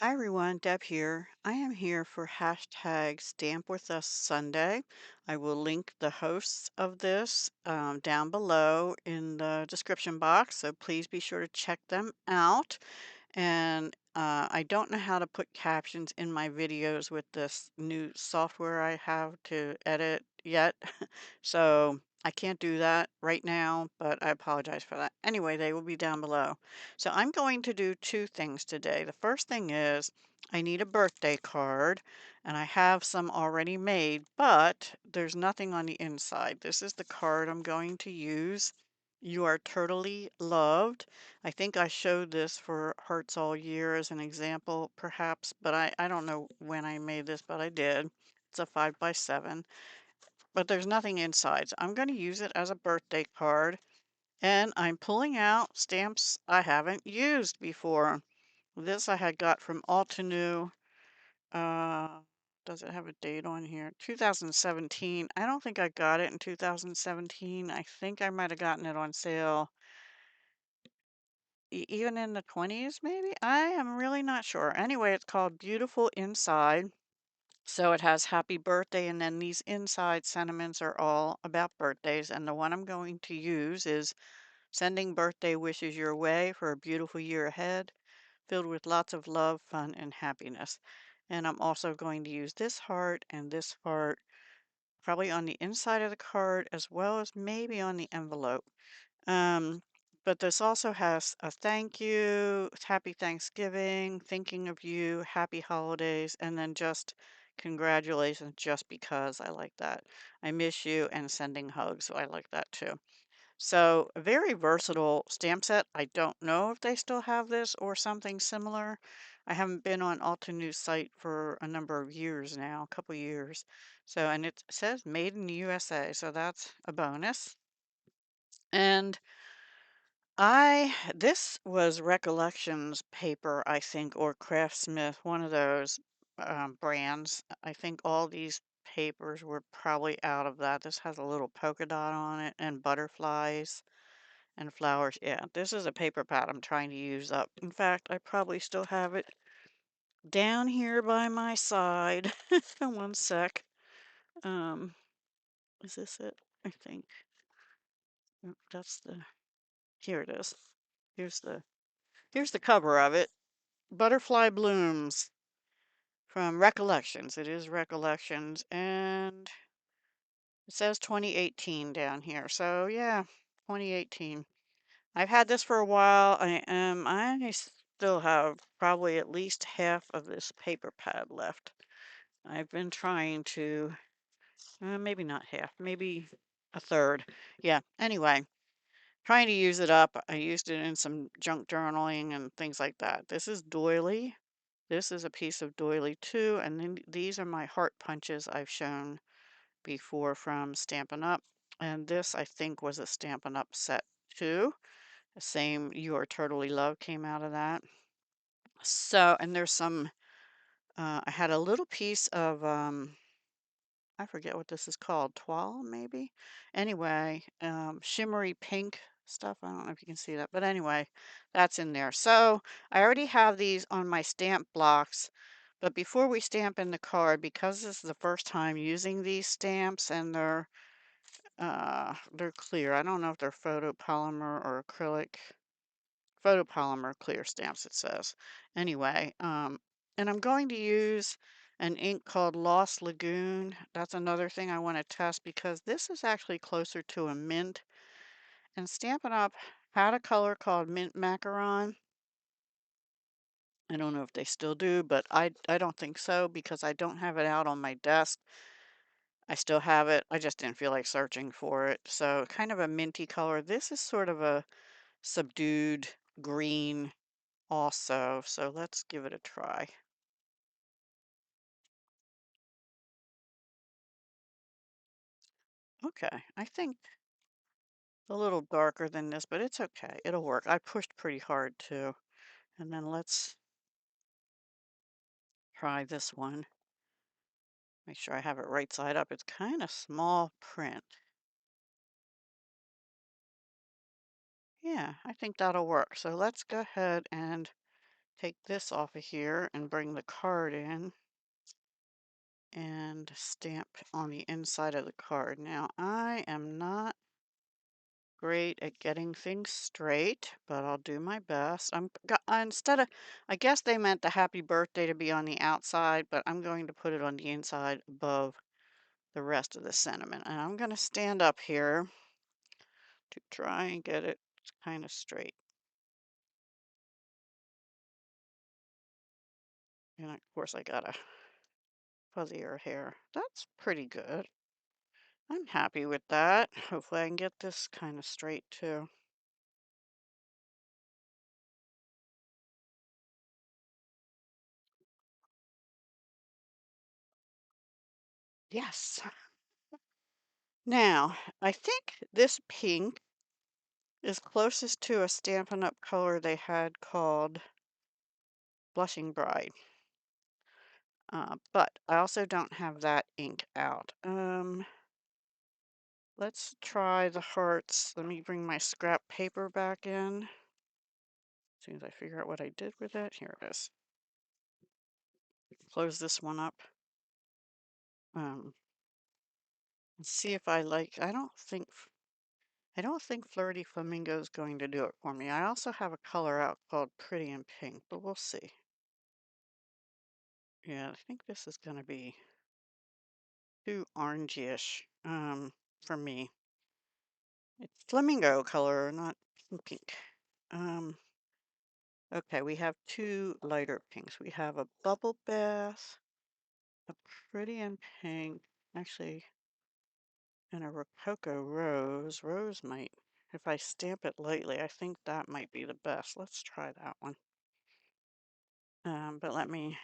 Hi everyone, Deb here. I am here for hashtag Stamp With Us Sunday. I will link the hosts of this down below in the description box, so please be sure to check them out. And I don't know how to put captions in my videos with this new software I have to edit yet. So I can't do that right now, but I apologize for that. Anyway, they will be down below. So I'm going to do two things today. The first thing is I need a birthday card, and I have some already made, but there's nothing on the inside. This is the card I'm going to use. You are totally loved. I think I showed this for Hearts All Year as an example, perhaps, but I don't know when I made this, but I did. It's a 5x7, but there's nothing inside. So I'm going to use it as a birthday card, and I'm pulling out stamps I haven't used before. This I had got from Altenew. Uh, does it have a date on here? 2017. I don't think I got it in 2017. I think I might have gotten it on sale even in the 20s, maybe? I am really not sure. Anyway, it's called Beautiful Inside. So it has happy birthday, and then these inside sentiments are all about birthdays. And the one I'm going to use is sending birthday wishes your way for a beautiful year ahead, filled with lots of love, fun, and happiness. And I'm also going to use this heart and this heart probably on the inside of the card as well as maybe on the envelope. Um, but this also has a thank you, happy Thanksgiving, thinking of you, happy holidays, and then just congratulations just because I like that. I miss you and sending hugs, so I like that too. So a very versatile stamp set. I don't know if they still have this or something similar. I haven't been on Altenew's site for a number of years now, a couple years. So, and it says made in the USA, so that's a bonus. And this was Recollections paper, I think, or Craftsmith, one of those brands. I think all these papers were probably out of that. This has a little polka dot on it and butterflies and flowers. Yeah, this is a paper pad I'm trying to use up. In fact, I probably still have it down here by my side. One sec. Um, is this it? I think. That's here it is. Here's here's the cover of it. Butterfly Blooms from Recollections. It is Recollections, and it says 2018 down here. So yeah, 2018. I've had this for a while. I still have probably at least half of this paper pad left. I've been trying to, maybe not half, maybe a third. Yeah, anyway, trying to use it up. I used it in some junk journaling and things like that. This is doily. This is a piece of doily too, and then these are my heart punches I've shown before from Stampin' Up. And this, I think, was a Stampin' Up set too. The same You Are Totally Loved came out of that. So, and there's some, I had a little piece of, I forget what this is called, toile maybe? Anyway, shimmery pink stuff. I don't know if you can see that, but anyway, that's in there. So I already have these on my stamp blocks, but before we stamp in the card, because this is the first time using these stamps and they're clear. I don't know if they're photopolymer or acrylic. Photopolymer clear stamps, it says. Anyway, and I'm going to use an ink called Lost Lagoon. That's another thing I want to test because this is actually closer to a mint. And Stampin' Up! Had a color called Mint Macaron. I don't know if they still do, but I don't think so because I don't have it out on my desk. I still have it. I just didn't feel like searching for it. So kind of a minty color. This is sort of a subdued green also. So let's give it a try. Okay, I think a little darker than this, but it's okay. It'll work. I pushed pretty hard too. And then let's try this one. Make sure I have it right side up. It's kind of small print. Yeah, I think that'll work. So let's go ahead and take this off of here and bring the card in and stamp on the inside of the card. Now, I am not great at getting things straight, but I'll do my best. Instead of, I guess they meant the happy birthday to be on the outside, but I'm going to put it on the inside above the rest of the sentiment. And I'm going to stand up here to try and get it kind of straight. And of course, I got a fuzzier hair. That's pretty good. I'm happy with that. Hopefully, I can get this kind of straight too. Yes. Now, I think this pink is closest to a Stampin' Up! Color they had called Blushing Bride. But I also don't have that ink out. Let's try the hearts. Let me bring my scrap paper back in. As soon as I figure out what I did with it, here it is. Close this one up. Um, and see if I like. I don't think Flirty Flamingo is going to do it for me. I also have a color out called Pretty in Pink, but we'll see. Yeah, I think this is going to be too orangey-ish for me. It's flamingo color, not pink. Um, okay, we have two lighter pinks. We have a bubble bath, a pretty in pink, actually, and a rococo rose. Rose might, if I stamp it lightly, I think that might be the best. Let's try that one. But let me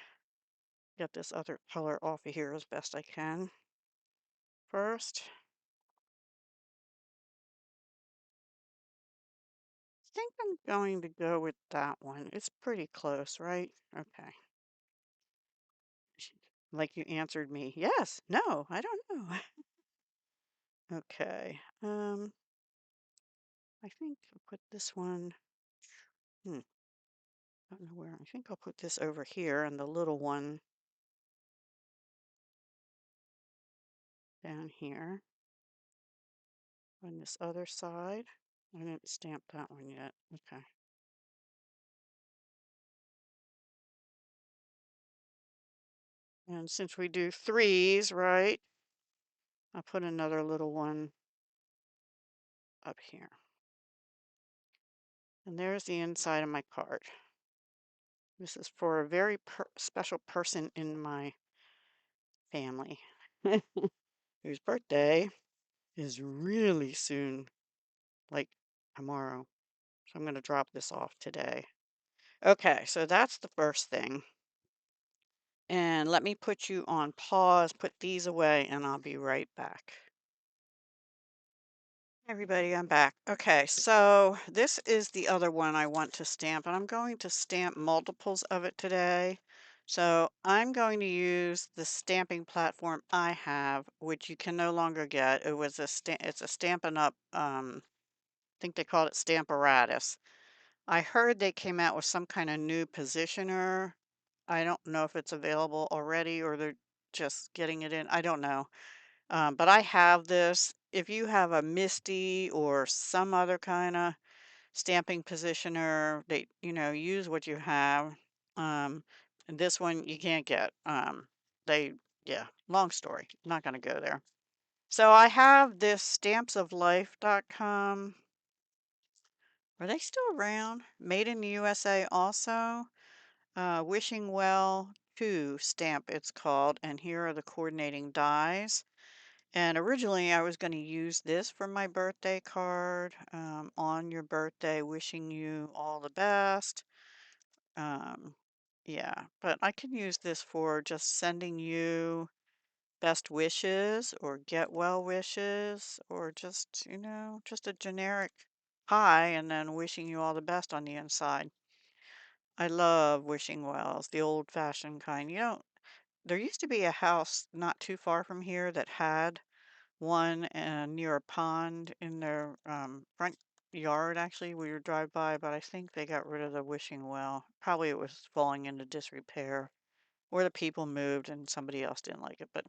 get this other color off of here as best I can first. I think I'm going to go with that one. It's pretty close, right? Okay. Like you answered me. Yes, no, I don't know. Okay. I think I'll put this one. I don't know where. I think I'll put this over here and the little one down here on this other side. I didn't stamp that one yet. Okay. And since we do threes, right, I'll put another little one up here. And there's the inside of my card. This is for a very special person in my family whose birthday is really soon, like tomorrow. So I'm going to drop this off today. Okay, so that's the first thing. And let me put you on pause, put these away, and I'll be right back. Everybody, I'm back. Okay, so this is the other one I want to stamp, and I'm going to stamp multiples of it today. So I'm going to use the stamping platform I have, which you can no longer get. It's a Stampin' Up. I think they called it Stamparatus. I heard they came out with some kind of new positioner. I don't know if it's available already or they're just getting it in. I don't know. But I have this. If you have a MISTI or some other kind of stamping positioner, use what you have. And this one you can't get. Yeah, long story. Not going to go there. So I have this stampsoflife.com. Are they still around? Made in the USA also. Wishing Well 2 stamp it's called. And here are the coordinating dies. And originally, I was going to use this for my birthday card. On your birthday, wishing you all the best. Um, yeah, but I can use this for just sending you best wishes or get well wishes or just, just a generic hi and then wishing you all the best on the inside. I love wishing wells, the old-fashioned kind. There used to be a house not too far from here that had one near a pond in their front. yard actually we would drive by, but I think they got rid of the wishing well. Probably it was falling into disrepair, or the people moved and somebody else didn't like it. But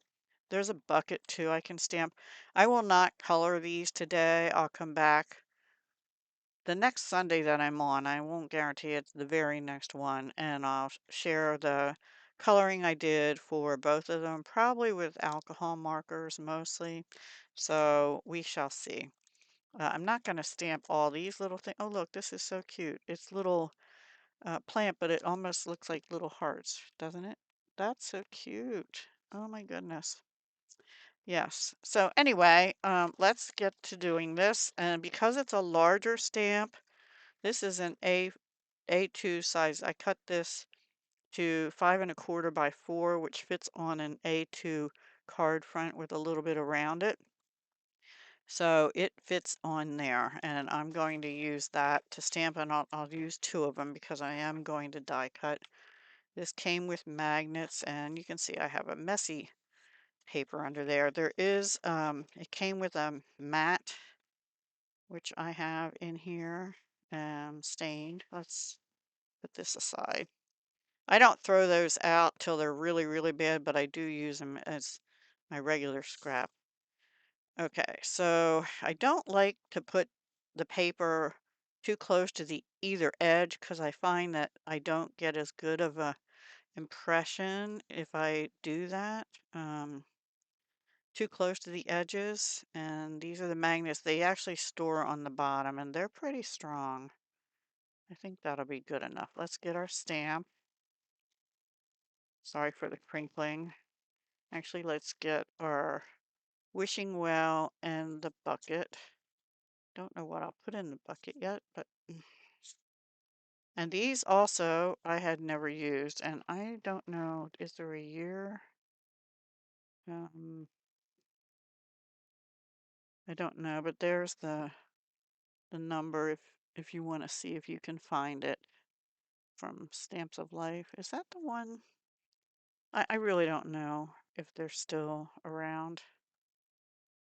there's a bucket too I can stamp. I will not color these today. I'll come back the next Sunday that I'm on. I won't guarantee it's the very next one, and I'll share the coloring I did for both of them, probably with alcohol markers mostly. So we shall see. I'm not going to stamp all these little things. Oh, look, this is so cute. It's little plant, but it almost looks like little hearts, doesn't it? That's so cute. Oh my goodness. Yes. So anyway, let's get to doing this. And because it's a larger stamp, this is an A2 size. I cut this to 5 1/4 by 4, which fits on an A2 card front with a little bit around it. So it fits on there, and I'm going to use that to stamp, and I'll use two of them because I am going to die cut. This came with magnets, and you can see I have a messy paper under there. It came with a mat, which I have in here, stained. Let's put this aside. I don't throw those out till they're really, really bad, but I do use them as my regular scrap. Okay, so I don't like to put the paper too close to the either edge because I find that I don't get as good of a impression if I do that. Too close to the edges, and these are the magnets. They actually store on the bottom, and they're pretty strong. I think that'll be good enough. Let's get our stamp. Sorry for the crinkling. Actually, let's get our wishing well and the bucket. Don't know what I'll put in the bucket yet, but and these also I had never used, and I don't know, is there a year? Um, I don't know, but there's the number if you want to see if you can find it from Stamps of Life. Is that the one? I really don't know if they're still around.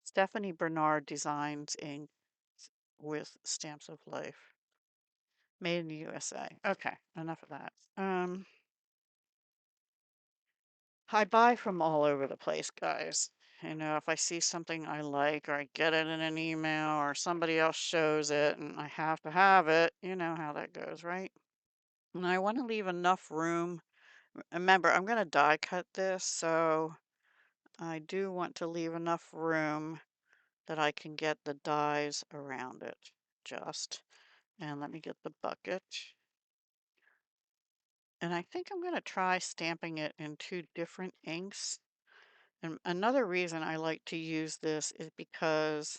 Stephanie Bernard Designs Inc. with Stamps of Life. Made in the USA. Okay, enough of that. I buy from all over the place, guys. You know, if I see something I like or I get it in an email or somebody else shows it and I have to have it, you know how that goes, right? And I want to leave enough room. Remember, I'm going to die cut this, so I do want to leave enough room that I can get the dies around it. Just. And let me get the bucket. And I think I'm going to try stamping it in two different inks. And another reason I like to use this is because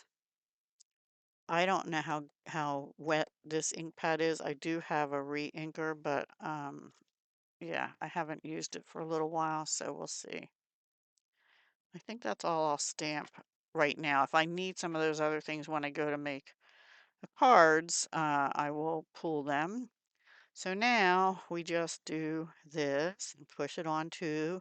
I don't know how wet this ink pad is. I do have a re-inker, but yeah, I haven't used it for a little while, so we'll see. I think that's all I'll stamp right now. If I need some of those other things when I go to make the cards, I will pull them. So now we just do this and push it onto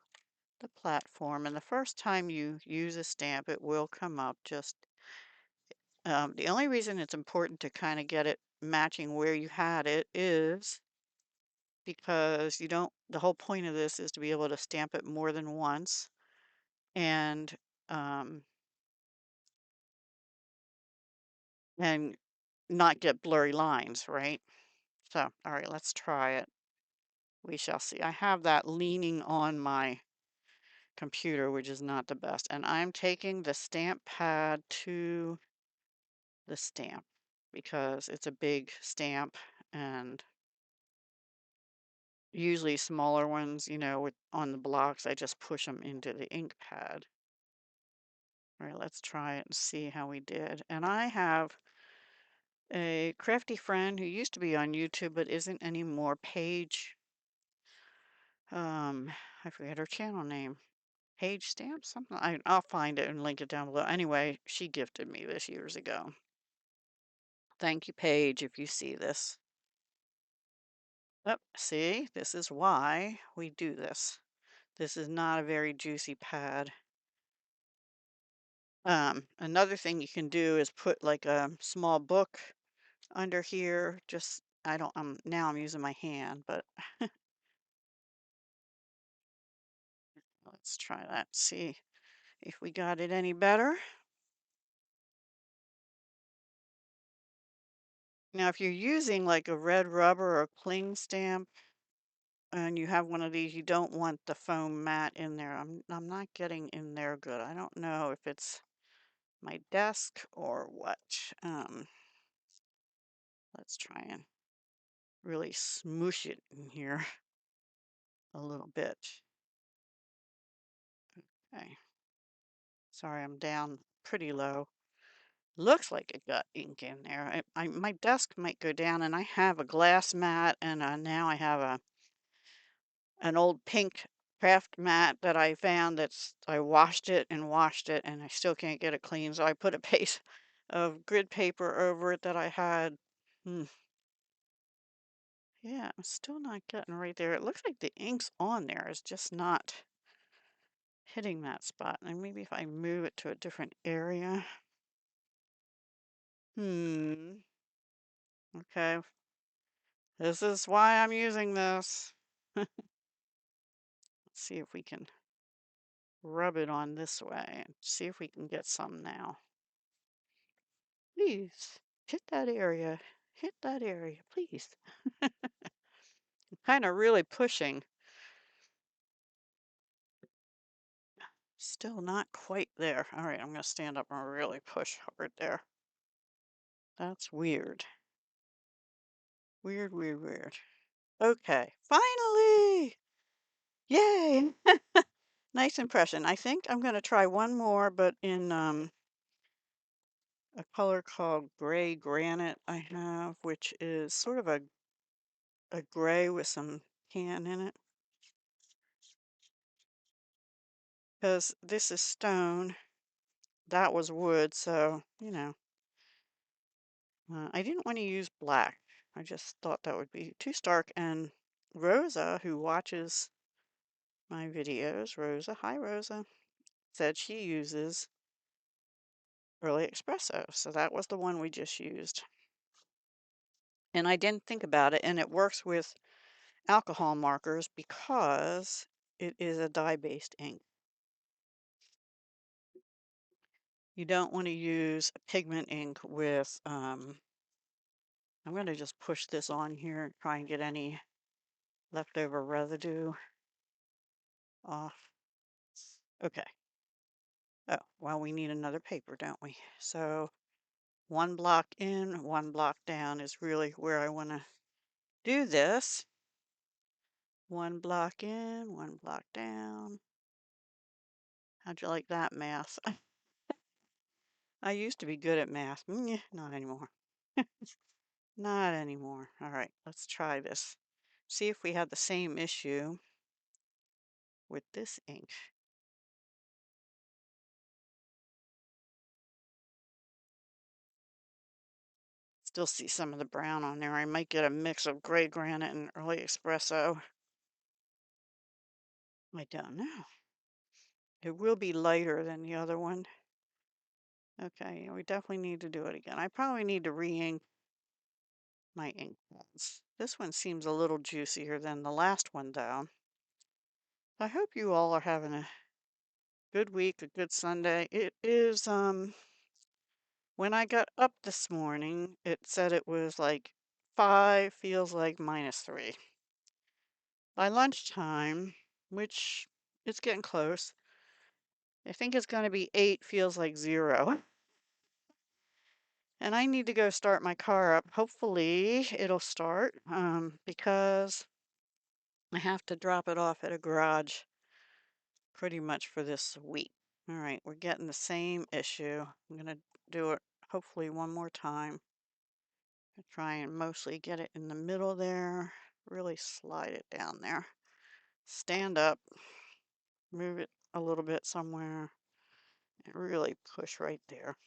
the platform. And the first time you use a stamp, it will come up. The only reason it's important to kind of get it matching where you had it is because the whole point of this is to be able to stamp it more than once and, um, and not get blurry lines, right? So, all right, let's try it. We shall see. I have that leaning on my computer, which is not the best. And I'm taking the stamp pad to the stamp because it's a big stamp and usually smaller ones, you know, on the blocks, I just push them into the ink pad. All right, let's try it and see how we did. And I have a crafty friend who used to be on YouTube but isn't anymore, I forget her channel name. Page Stamp, something. I'll find it and link it down below. Anyway, she gifted me this years ago. Thank you, Paige, if you see this. Oh, see, this is why we do this. This is not a very juicy pad. Another thing you can do is put like a small book under here. Just, I don't, now I'm using my hand, but let's try that, see if we got it any better. Now, if you're using like a red rubber or cling stamp and you have one of these, you don't want the foam mat in there. I'm not getting in there good. I don't know if it's my desk or what. Let's try and really smoosh it in here a little bit. Okay. Sorry, I'm down pretty low. Looks like it got ink in there. My desk might go down, and I have a glass mat, and now I have an old pink craft mat that I found I washed it, and I still can't get it clean. So I put a piece of grid paper over it that I had. Hmm. Yeah, I'm still not getting right there. It looks like the ink's on there. It's just not hitting that spot. And maybe if I move it to a different area. Hmm. Okay. This is why I'm using this. Let's see if we can rub it on this way and see if we can get some now. Please hit that area. Hit that area, please. Kind of really pushing. Still not quite there. All right, I'm going to stand up and really push hard there. That's weird. Weird, weird, weird. Okay, finally! Yay! Nice impression. I think I'm going to try one more, but in a color called Gray Granite I have, which is sort of a gray with some tan in it. Because this is stone, that was wood, so, you know. I didn't want to use black. I just thought that would be too stark. And Rosa, who watches my videos, Rosa, hi Rosa, said she uses Early Espresso. So that was the one we just used. And I didn't think about it, and it works with alcohol markers because it is a dye-based ink. You don't want to use a pigment ink with, I'm going to just push this on here and try and get any leftover residue off. Okay. Oh, well, we need another paper, don't we? So one block in, one block down is really where I want to do this. One block in, one block down. How'd you like that math? I used to be good at math. Not anymore. Not anymore. All right, let's try this. See if we have the same issue with this ink. Still see some of the brown on there. I might get a mix of gray granite and early espresso. I don't know. It will be lighter than the other one. Okay, we definitely need to do it again. I probably need to re-ink my ink pads. This one seems a little juicier than the last one, though. I hope you all are having a good week, a good Sunday. It is, when I got up this morning, it said it was like 5, feels like -3. By lunchtime, which it's getting close, I think it's going to be 8, feels like 0. And I need to go start my car up. Hopefully it'll start, because I have to drop it off at a garage pretty much for this week. All right, we're getting the same issue. I'm going to do it hopefully one more time. Try and mostly get it in the middle there. Really slide it down there. Stand up, move it a little bit somewhere, and really push right there.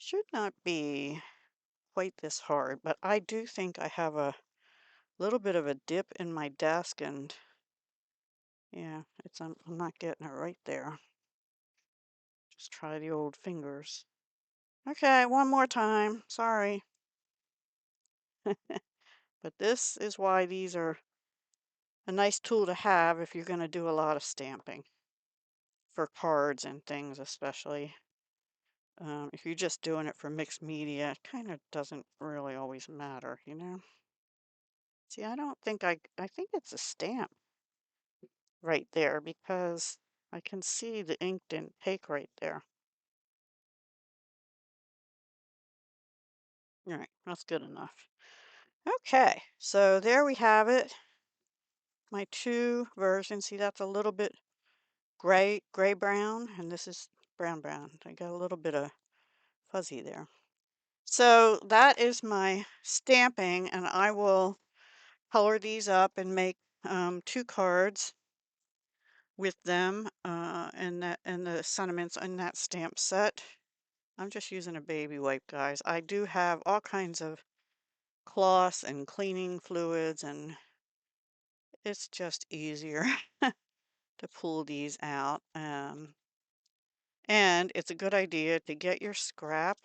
Should not be quite this hard, but I do think I have a little bit of a dip in my desk, and yeah, I'm not getting it right there. Just try the old fingers. Okay, one more time. Sorry. But this is why these are a nice tool to have if you're going to do a lot of stamping for cards and things, especially. If you're just doing it for mixed media, it kind of doesn't really always matter, you know? See, I don't think I think it's a stamp right there because I can see the ink didn't take right there. All right, that's good enough. Okay, so there we have it. My two versions. See, that's a little bit gray brown, and this is brown brown. I got a little bit of fuzzy there. So that is my stamping, and I will color these up and make two cards with them and the sentiments in that stamp set. I'm just using a baby wipe, guys. I do have all kinds of cloths and cleaning fluids, and it's just easier to pull these out. And it's a good idea to get your scrap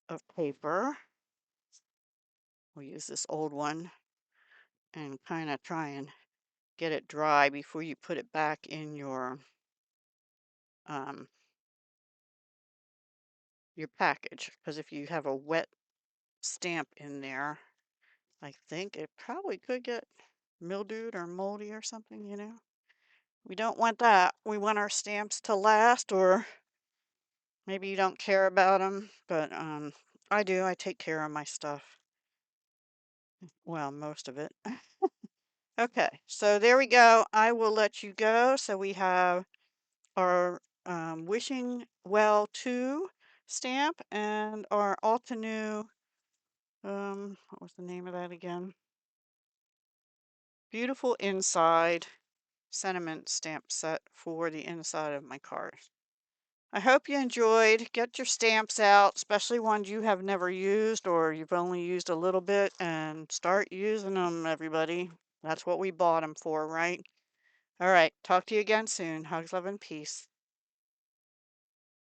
of paper. We'll use this old one and kind of try and get it dry before you put it back in um, your package. Because if you have a wet stamp in there, I think it probably could get mildewed or moldy or something, you know. We don't want that. We want our stamps to last, or maybe you don't care about them, but I do. I take care of my stuff. Well, most of it. Okay, so there we go. I will let you go. So we have our wishing well to stamp and our Altenew, what was the name of that again? Beautiful Inside sentiment stamp set for the inside of my card. I hope you enjoyed. Get your stamps out, especially ones you have never used or you've only used a little bit, and start using them, everybody. That's what we bought them for, right? All right. Talk to you again soon. Hugs, love, and peace.